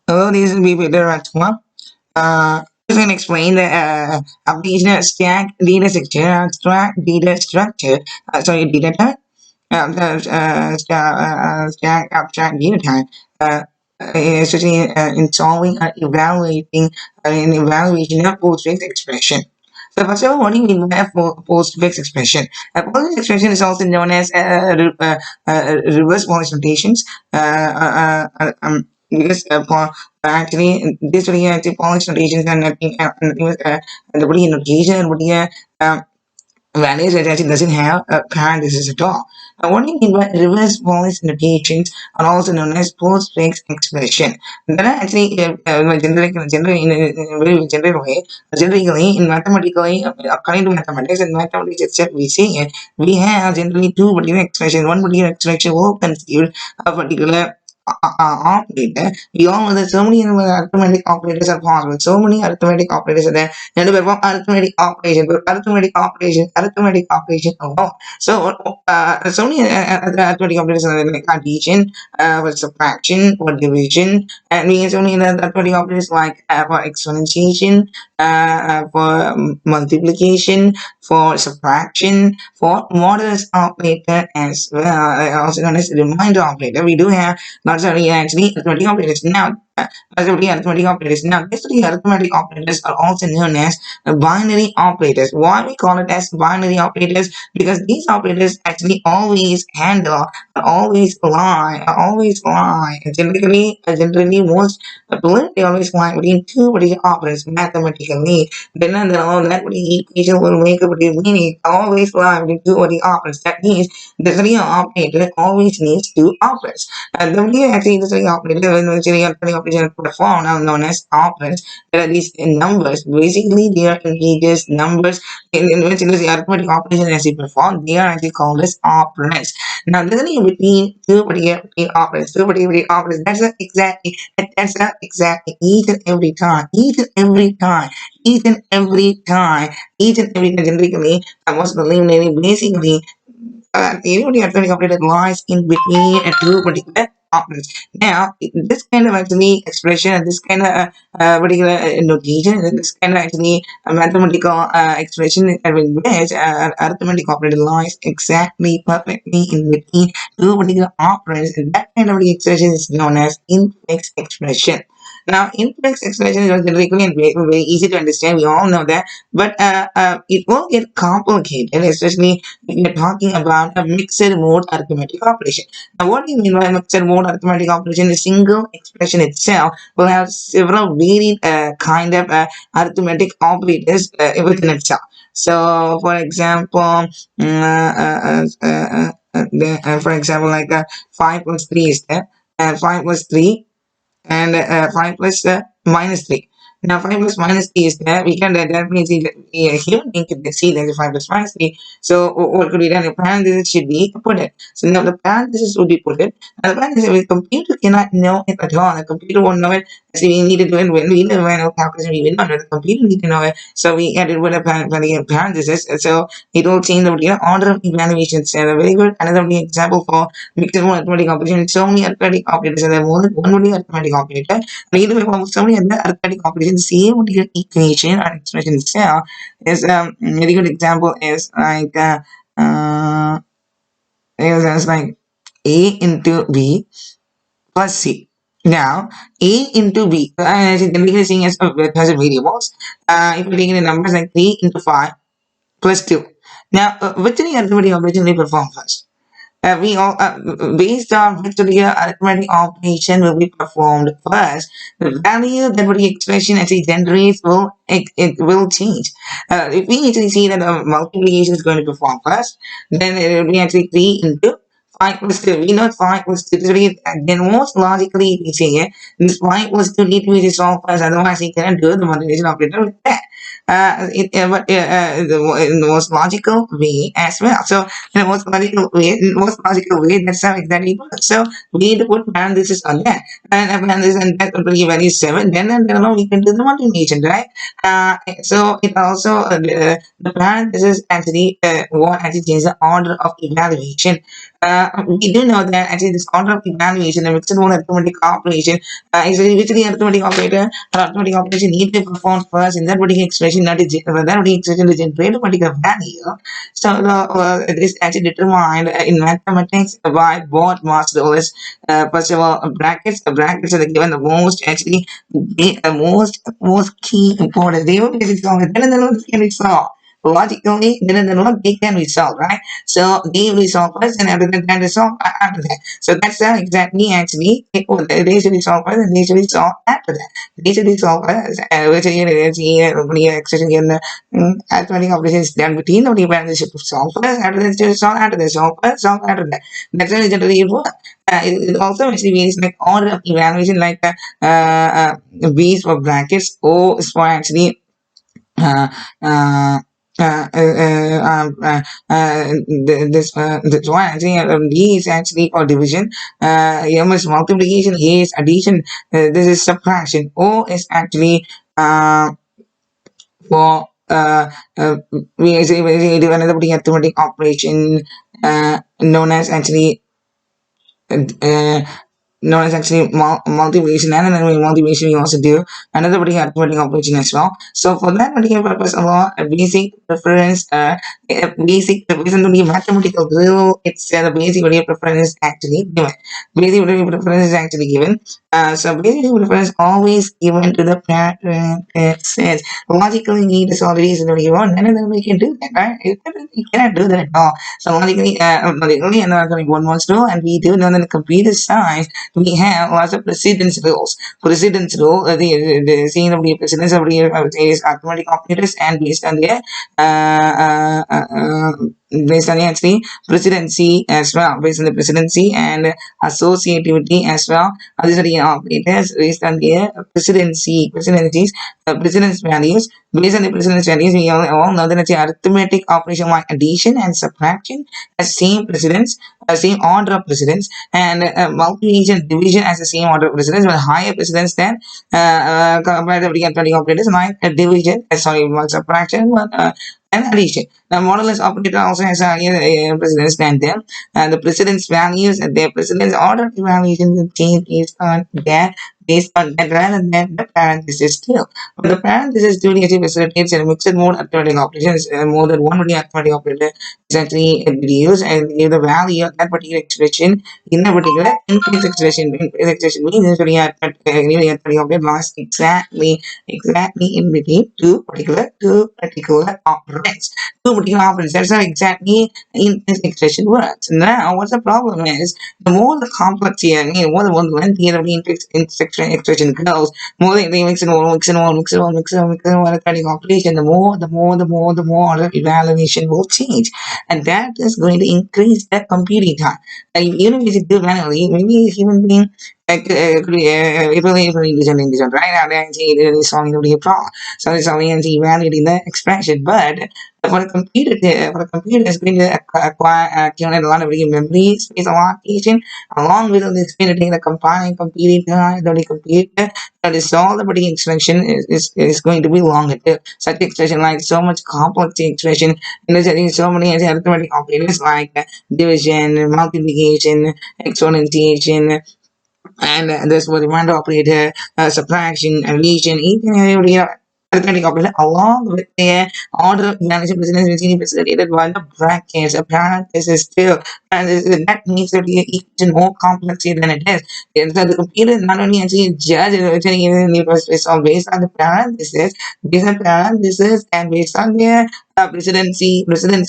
Hello, this is Peter Ratma. Just going to explain the application stack data structure, data type, stack abstract data type, uh, especially in solving and evaluating an evaluation of postfix expression. So first of all, what do you mean by a postfix expression? A postfix expression is also known as reverse Polish notations. Because actually this really actually Polish notations are nothing with the Boolean notation and Boolean values that actually doesn't have a parenthesis at all. Now, what do you mean by reverse Polish notations are also known as postfix expression? That are actually generally in a very general way, generally in mathematically, according to mathematics and mathematics itself, we see it, we have generally two particular expressions. One particular expression will constitute a particular operator. We all know that so many arithmetic operators are possible. So many arithmetic operators are there. You have to perform arithmetic operation alone. So, so many arithmetic operators are there, like addition, for subtraction, for division, and we have so many arithmetic operators like for exponentiation, for multiplication, for subtraction, for modulus operator as well, also known as remainder operator. We do have not only actually arithmetic operators. Now, arithmetic operators. Now, these three arithmetic operators are also known as binary operators. Why we call it as binary operators? Because these operators actually always handle, always lie. Generally, most people they always lie between two particular operators mathematically. Then that equation will make a particular meaning. Always lie between two particular operators. That means the three operator always needs two operators. The way actually the three operator when actually three operator perform now known as operands. There are these numbers. Basically, they are integers numbers in which the arithmetic operation as they perform. They are actually called as operands. Now, the difference between two particular operands, that's exactly each and every time, generically, I was eliminating basically the arithmetic operator lies in between two particular operands. Now, this kind of actually expression, this kind of particular notation, this kind of actually mathematical expression in which arithmetic operator lies exactly perfectly in between two particular operands, and that kind of expression is known as infix expression. Now, infix expression is generally and very easy to understand. We all know that, but it will get complicated, especially if you're talking about a mixed mode arithmetic operation. Now, what do you mean by mixed mode arithmetic operation? A single expression itself will have several varied kind of arithmetic operators within itself. So, for example, for example, like 5 plus 3 is there, 5 plus 3 and 5 plus minus 3. Now 5 plus minus 3 is there. We can definitely see that a human being can see that 5 plus minus 3. So what could be done? A parenthesis should be put it. So now the parenthesis will be put it. And the parenthesis, the computer cannot know it at all. The computer won't know it. So we need to do it when we know when calculation we will not know. The computer need to know it. So we added with a parenthesis. So it will change the order of evaluations. And a very good another example for mixed mode arithmetic operation. So many arithmetic operators are there. More than one only arithmetic operator. Either way, so many other arithmetic operations, same equation or expression itself is a very good example is like is like a into b plus c. Now a into b, as you can seeing as has a variables. If we're taking the numbers like 3 into 5 plus 2. Now, which arithmetic operation we perform first? We all based on which the arithmetic operation will be performed first, the value that the expression actually generates it will change. If we actually see that the multiplication is going to perform first, then it will be actually 3 into 5 plus 2. We know 5 plus 2 is really, then most logically we say this 5 plus 2 need to be solved first, otherwise we cannot do the multiplication operator with that. But in the most logical way as well. So in the most logical way, that's how exactly it works. So we need to put parentheses on that, and a parenthesis and that will give value 7. Then we can do the multiplication, right? So it also the parenthesis actually what actually changes the order of evaluation. We do know that actually this order of evaluation, the mixed mode arithmetic operation, is which the arithmetic operator or arithmetic operation need to perform first in that particular expression, not that particular expression to generate a particular value. So it is actually determined in mathematics by both master rules. First of all, brackets are given the most actually the most key important. They will be solved. Then the can be solved logically. Then they can be solved, right? So they will be solved first, and after that is solved after that. So that's exactly actually they should be solved first, and they should be solved after that. They should be solved first. Which expression in the arithmetic operation is done between the branches should solve first, after that should solve after that, solve first, solve after that. That's how it generally works. It also actually means like order of evaluation, like B's for brackets, O is for actually uh, uh, this one actually D is actually for division, M is multiplication, A is addition, this is subtraction, O is actually for we actually do another arithmetic operation known as actually uh, known as actually multiplication, and then multiplication we also do another particular arithmetic operation as well. So for that particular purpose alone, a basic preference, a basic reason to be mathematical rule, it's the basic value preference is actually given. Basic value preference is actually given. So basic preference always given to the parent. It says logically need is already is already given, and then we can do that, right? You cannot do that at all. So logically, and one more rule, and we do know that in computer science we have lots of precedence rules. Precedence rule, the seeing of the precedence of the is arithmetic operators, and based on the actually precedency as well, based on the precedency and associativity as well. These are the operators based on their precedence values. Based on the precedence values, we all know that it's arithmetic operation like addition and subtraction has same precedence, same order of precedence, and multiplication division has the same order of precedence, but higher precedence than comparatively arithmetic operators like division, subtraction, and addition. The modulus operator also has a precedence than them, and the precedence values and their precedence order evaluation change based on that rather than the parenthesis too. But the parenthesis duty actually facilitates a mixed mode arithmetic operations. More than one arithmetic operator is actually reduced and give the value of that particular expression in a particular increase expression. Increase expression means usually arithmetic operator lies exactly in between two particular operands. Two particular operands. That's how exactly in this expression works. Now, what the problem is, the more the complex here, more the more lengthier the expression goes, more they mix and more, arithmetic operation, the more the evaluation will change. And that is going to increase that computing time. And even if you do manually, maybe a human being if we listen right now, then it's solving the problem. So it's only evaluating the expression. But for a computer, it's going to acquire accumulate a lot of memory space allocation, along with this going to take the compiling computing time, the computer to resolve the particular expression is going to be longer. Such expression like so much complex expression, and there's so many arithmetic operators like division, multiplication, exponentiation, and this was reminder operator, subtraction, addition, each and every arithmetic operator along with their order management precedence which is facilitated by the brackets. A parenthesis too, and that makes the equation more complex than it is. And so the computer not only actually judge it's all based on the parenthesis, and based on their precedence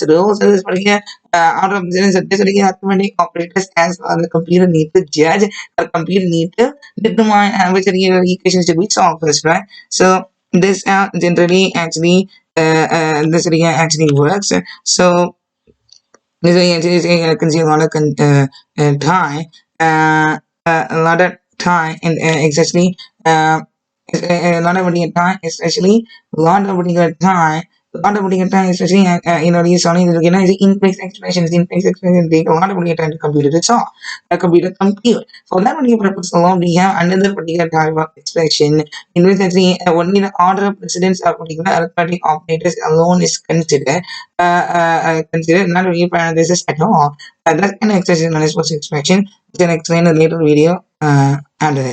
rules. So this particular out of precedence, this particular arithmetic operators as the computer need to judge, a computer need to determine which equations to be solved first, right? So this generally actually this actually works. So this actually consume a lot of time, a lot of time, and exactly a lot of time, especially a lot of time lot of putting time, especially these only is in-place expressions, in-place expressions take a lot of putting time to computer to solve. A computer compute. For that particular purpose alone, we have another particular type of expression in which actually only the order of precedence of particular arithmetic operators alone is considered, not really parenthesis at all. That kind of expression is known as post expression, which I'll explain in a later video after this.